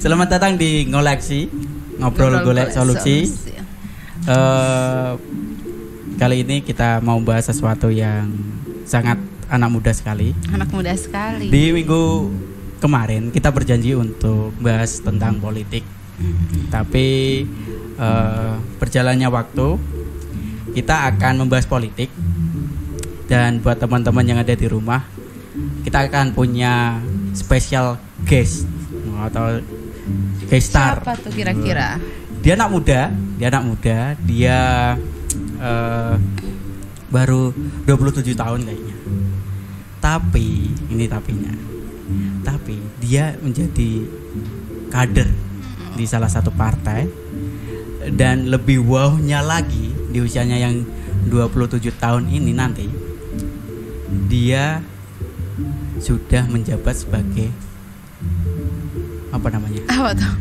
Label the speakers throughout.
Speaker 1: Selamat datang di Ngoleksi, Ngobrol Golek Solusi. Kali ini kita mau bahas sesuatu yang sangat anak muda sekali.
Speaker 2: Anak muda sekali.
Speaker 1: Di minggu kemarin kita berjanji untuk bahas tentang politik. Tapi berjalannya waktu kita akan membahas politik. Dan buat teman-teman yang ada di rumah, kita akan punya special guest atau guest star.
Speaker 2: Siapa tuh kira-kira?
Speaker 1: Dia anak muda. Dia baru 27 tahun kayaknya. Tapi dia menjadi kader di salah satu partai. Dan lebih wownya lagi, di usianya yang 27 tahun ini nanti, dia sudah menjabat sebagai apa tuh?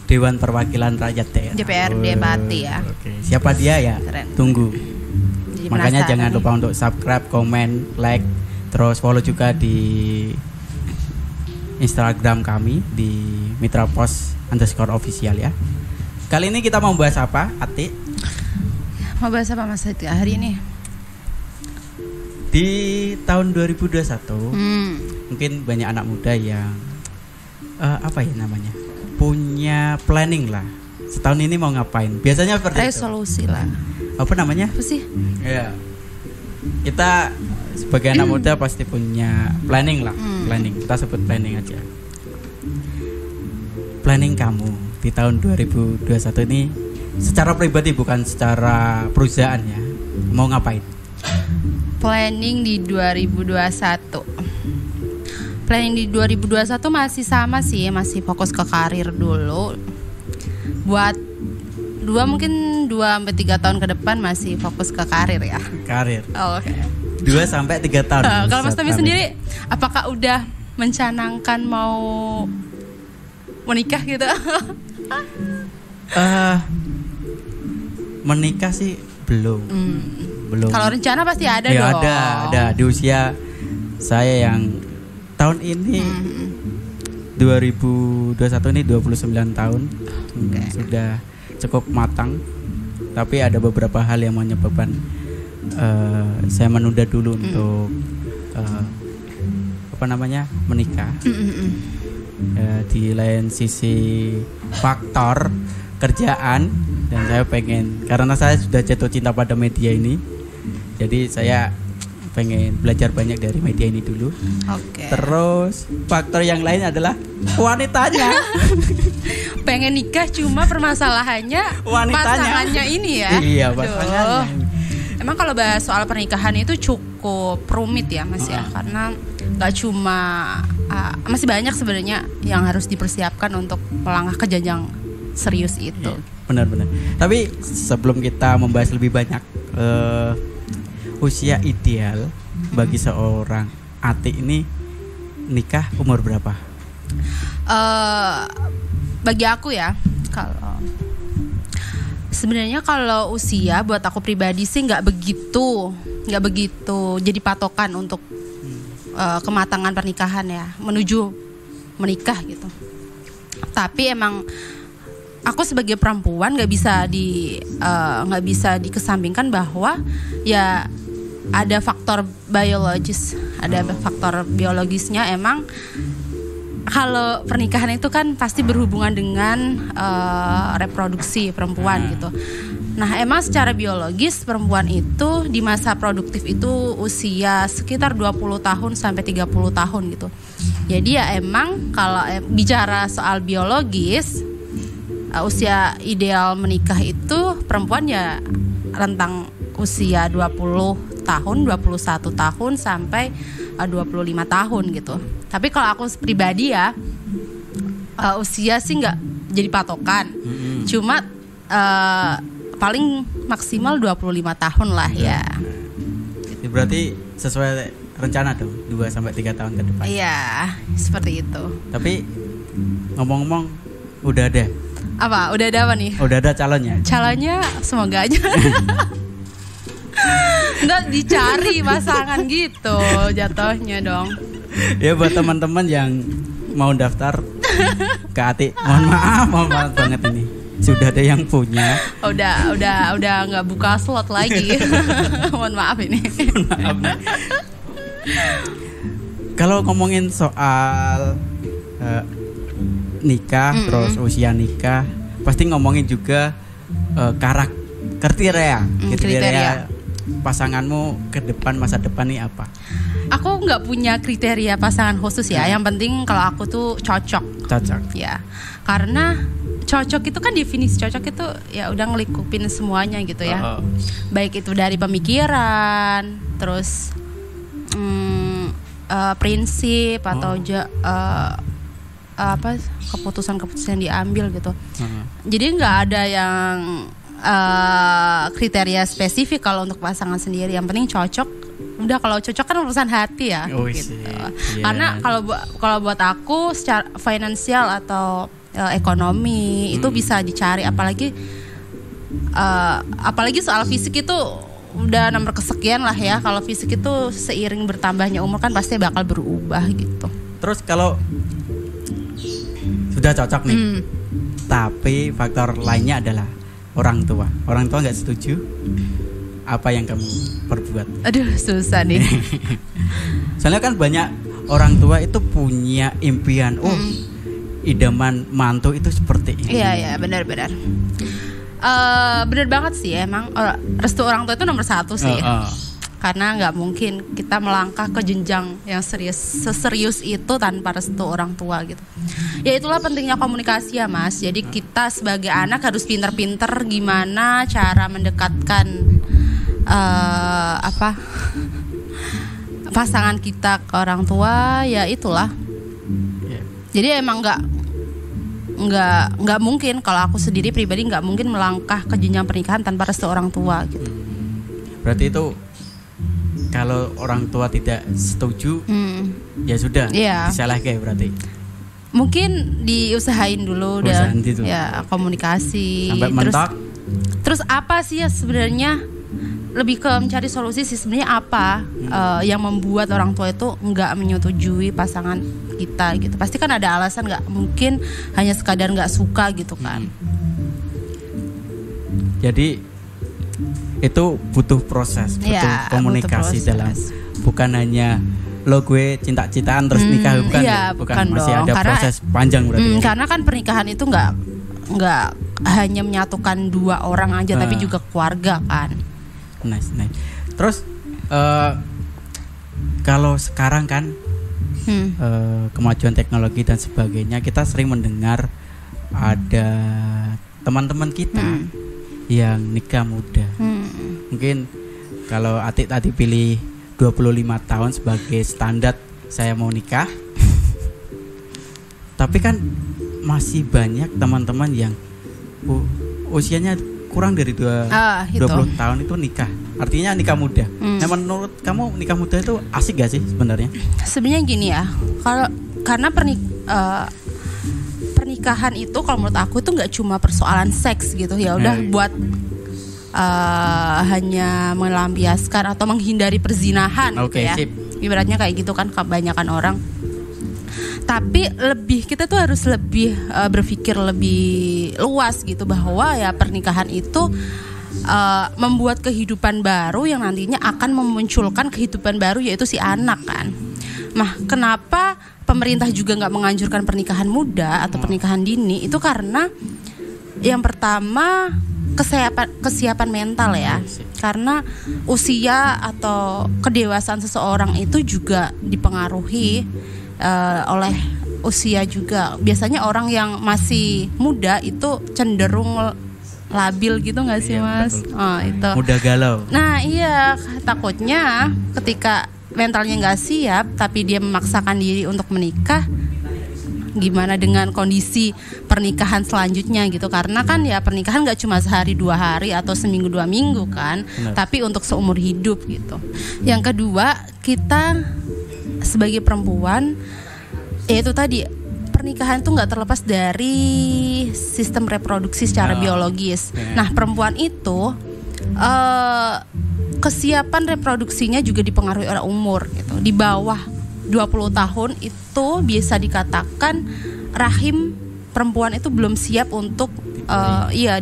Speaker 1: Dewan Perwakilan Rakyat Daerah.
Speaker 2: DPRD Pati ya.
Speaker 1: Oke. Siapa dia ya?
Speaker 2: Keren.
Speaker 1: Tunggu.
Speaker 2: Jadi
Speaker 1: Makanya
Speaker 2: penasaran.
Speaker 1: jangan lupa untuk subscribe, komen, like, terus follow juga di Instagram kami di @mitrapos_official ya. Kali ini kita mau bahas apa, Ati?
Speaker 2: Mau bahas apa Mas Ati hari ini?
Speaker 1: Di tahun 2021 mungkin banyak anak muda yang punya planning lah. Setahun ini mau ngapain? Biasanya seperti itu.
Speaker 2: Resolusi lah.
Speaker 1: Apa namanya?
Speaker 2: Apa sih?
Speaker 1: Ya. Kita sebagai anak muda pasti punya planning lah. Planning. Kita sebut planning aja. Planning kamu di tahun 2021 ini secara pribadi, bukan secara perusahaan ya. Mau ngapain?
Speaker 2: Planning di 2021. Planning di 2021 masih sama sih, masih fokus ke karir dulu. Buat 2-3 tahun ke depan masih fokus ke karir ya.
Speaker 1: Karir.
Speaker 2: Oh, oke.
Speaker 1: 2-3 tahun.
Speaker 2: Kalau Mas Tommy sendiri, apakah udah mencanangkan mau menikah gitu?
Speaker 1: Menikah sih belum.
Speaker 2: Kalau rencana pasti ada
Speaker 1: ya,
Speaker 2: dong.
Speaker 1: Ada di usia saya yang tahun ini 2021 ini 29 tahun. Sudah cukup matang. Tapi ada beberapa hal yang menyebabkan saya menunda dulu untuk menikah. Di lain sisi faktor kerjaan, dan saya pengen, karena saya sudah jatuh cinta pada media ini, jadi saya pengen belajar banyak dari media ini dulu.
Speaker 2: Oke.
Speaker 1: Terus faktor yang lain adalah wanitanya.
Speaker 2: Pengen nikah, cuma permasalahannya pasangannya ini ya.
Speaker 1: Iya, pasangannya.
Speaker 2: Emang kalau bahas soal pernikahan itu cukup rumit ya Mas ya, karena nggak cuma masih banyak sebenarnya yang harus dipersiapkan untuk melangkah ke jenjang serius itu.
Speaker 1: Benar-benar. Tapi sebelum kita membahas lebih banyak, usia ideal bagi seorang Ati ini nikah umur berapa?
Speaker 2: Bagi aku ya, sebenarnya kalau usia buat aku pribadi sih nggak begitu jadi patokan untuk kematangan pernikahan ya, menuju menikah gitu. Tapi emang aku sebagai perempuan nggak bisa dikesampingkan bahwa ya ada faktor biologisnya. Emang kalau pernikahan itu kan pasti berhubungan dengan reproduksi perempuan gitu. Nah, emang secara biologis perempuan itu di masa produktif itu usia sekitar 20 tahun sampai 30 tahun gitu. Jadi ya emang kalau bicara soal biologis, usia ideal menikah itu perempuan ya rentang usia 20 tahun, 21 tahun sampai 25 tahun gitu. Tapi kalau aku pribadi ya, usia sih nggak jadi patokan. Cuma paling maksimal 25 tahun lah ya.
Speaker 1: Itu berarti sesuai rencana dong, 2-3 tahun ke depan.
Speaker 2: Iya, seperti itu.
Speaker 1: Tapi ngomong-ngomong, udah ada?
Speaker 2: Apa? Udah ada apa nih?
Speaker 1: Udah ada calonnya?
Speaker 2: Calonnya semoga aja. Nggak dicari pasangan gitu jatuhnya dong.
Speaker 1: Ya buat teman-teman yang mau daftar Kak Ati, mohon maaf banget ini. Sudah ada yang punya.
Speaker 2: Udah nggak buka slot lagi. Mohon maaf ini.
Speaker 1: Kalau ngomongin soal nikah, terus usia nikah, pasti ngomongin juga kriteria pasanganmu ke depan, masa depan nih apa?
Speaker 2: Aku nggak punya kriteria pasangan khusus ya. Yang penting kalau aku tuh cocok. Ya, karena cocok itu kan, definisi cocok itu ya udah ngelikupin semuanya gitu ya. Baik itu dari pemikiran, terus prinsip atau keputusan-keputusan yang diambil gitu. Jadi nggak ada yang kriteria spesifik kalau untuk pasangan sendiri. Yang penting cocok. Udah, kalau cocok kan urusan hati ya. Gitu. Karena kalau buat aku secara finansial atau ekonomi itu bisa dicari, apalagi soal fisik itu udah nomor kesekian lah ya. Kalau fisik itu seiring bertambahnya umur kan pasti bakal berubah gitu.
Speaker 1: Terus kalau sudah cocok nih, tapi faktor lainnya adalah orang tua nggak setuju, apa yang kamu perbuat?
Speaker 2: Aduh, susah nih.
Speaker 1: Soalnya kan banyak orang tua itu punya impian, idaman mantu itu seperti ini.
Speaker 2: Iya, benar. Benar banget sih, emang restu orang tua itu nomor satu sih. Karena nggak mungkin kita melangkah ke jenjang yang seserius itu tanpa restu orang tua gitu. Ya itulah pentingnya komunikasi ya Mas. Jadi kita sebagai anak harus pinter-pinter gimana cara mendekatkan pasangan kita ke orang tua, ya itulah. Jadi emang nggak mungkin, kalau aku sendiri pribadi nggak mungkin melangkah ke jenjang pernikahan tanpa restu orang tua gitu.
Speaker 1: Berarti itu kalau orang tua tidak setuju, ya sudah, disalahkan berarti.
Speaker 2: Mungkin diusahain dulu dan ya komunikasi.
Speaker 1: Sampai mentok.
Speaker 2: Terus apa sih ya sebenarnya, lebih ke mencari solusi sih sebenarnya apa yang membuat orang tua itu nggak menyetujui pasangan kita gitu. Pasti kan ada alasan, nggak mungkin hanya sekadar nggak suka gitu kan.
Speaker 1: Jadi itu butuh proses, butuh komunikasi butuh dalam, bukan hanya lo gue cinta-cintaan terus nikah, bukan masih ada proses panjang berarti.
Speaker 2: Karena kan pernikahan itu nggak hanya menyatukan dua orang aja, tapi juga keluarga kan.
Speaker 1: Nice. Terus kalau sekarang kan kemajuan teknologi dan sebagainya, kita sering mendengar ada teman-teman kita yang nikah muda. Mungkin kalau Atik tadi pilih 25 tahun sebagai standar saya mau nikah. Tapi kan masih banyak teman-teman yang usianya kurang dari 20 tahun itu nikah. Artinya nikah muda. Nah, menurut kamu nikah muda itu asik gak sih sebenarnya?
Speaker 2: Sebenarnya gini ya, karena pernikahan itu kalau menurut aku itu nggak cuma persoalan seks gitu ya. Udah buat hanya melampiaskan atau menghindari perzinahan gitu ya. Sip. Ibaratnya kayak gitu kan kebanyakan orang. Tapi kita tuh harus lebih berpikir lebih luas gitu, bahwa ya pernikahan itu membuat kehidupan baru yang nantinya akan memunculkan kehidupan baru, yaitu si anak kan. Nah, kenapa pemerintah juga nggak menganjurkan pernikahan muda atau pernikahan dini? Itu karena yang pertama kesiapan mental ya. Karena usia atau kedewasaan seseorang itu juga dipengaruhi oleh usia juga. Biasanya orang yang masih muda itu cenderung labil gitu nggak sih Mas? Itu.
Speaker 1: Mudah galau.
Speaker 2: Nah iya, takutnya ketika mentalnya nggak siap tapi dia memaksakan diri untuk menikah, gimana dengan kondisi pernikahan selanjutnya gitu. Karena kan ya pernikahan nggak cuma sehari 2 hari atau seminggu 2 minggu kan. Benar. Tapi untuk seumur hidup gitu. Yang kedua, kita sebagai perempuan, yaitu tadi, pernikahan itu nggak terlepas dari sistem reproduksi secara biologis. Nah, perempuan itu kesiapan reproduksinya juga dipengaruhi oleh umur gitu. Di bawah 20 tahun itu bisa dikatakan rahim perempuan itu belum siap untuk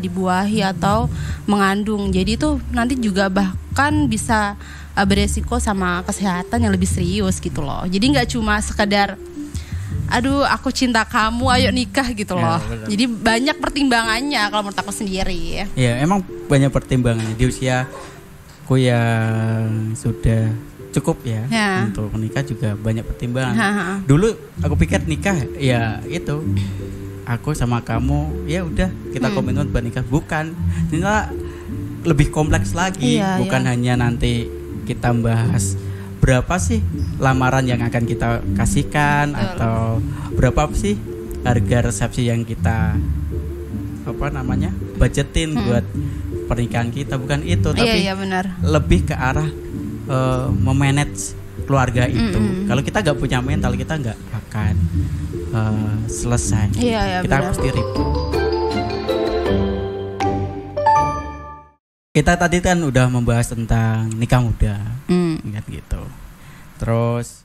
Speaker 2: dibuahi atau mengandung. Jadi itu nanti juga bahkan bisa beresiko sama kesehatan yang lebih serius gitu loh. Jadi nggak cuma sekedar aduh aku cinta kamu ayo nikah gitu loh. Jadi banyak pertimbangannya kalau menurut aku sendiri.
Speaker 1: Ya emang banyak pertimbangannya di usia aku yang sudah cukup ya untuk menikah juga banyak pertimbangan. Dulu aku pikir nikah ya itu aku sama kamu ya udah kita komitmen buat nikah, bukan. Ternyata lebih kompleks lagi, bukan hanya nanti kita bahas berapa sih lamaran yang akan kita kasihkan atau berapa sih harga resepsi yang kita budgetin buat pernikahan kita, bukan itu, tapi
Speaker 2: benar.
Speaker 1: lebih ke arah memanage keluarga itu. Kalau kita nggak punya mental, kita nggak akan selesai. Kita
Speaker 2: benar.
Speaker 1: pasti ribut. Kita tadi kan udah membahas tentang nikah muda, ingat gitu. Terus